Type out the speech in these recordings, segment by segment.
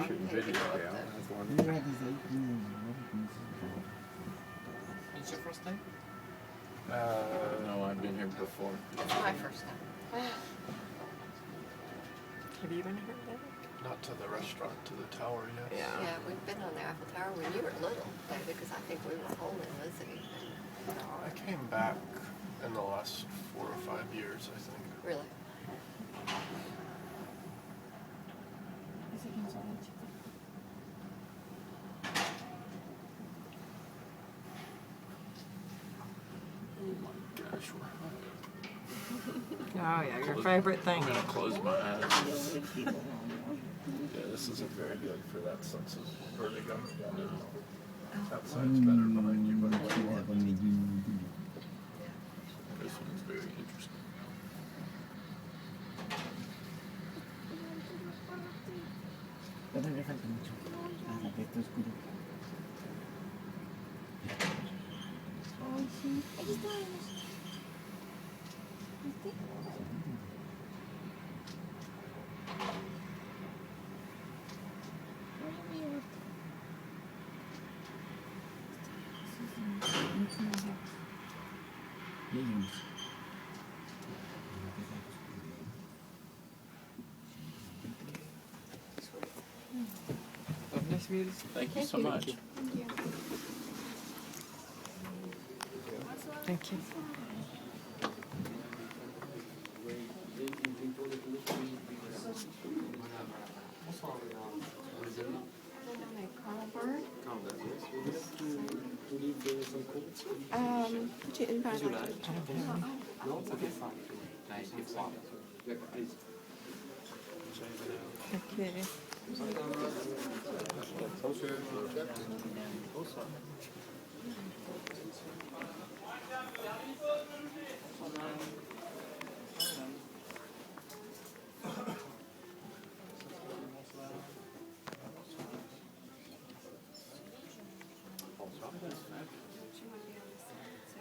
shooting video, yeah, that's one. It's your first time? No, I've been here before. It's my first time. Have you been here, David? Not to the restaurant, to the tower, yes. Yeah, we've been on the Eiffel Tower when you were little, David, because I think we were home in Lizzie. I came back in the last 4 or 5 years, I think. Really? Gosh, we're Oh, yeah, your favorite thing. I'm gonna close my eyes. Yeah, this isn't very good for that sense of vertigo. Outside's better behind you, but this one's very interesting. Nice views. Thank you so much. Thank you. Carlberg? Would you invite like Okay.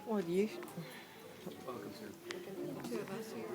What do you? Two of us here.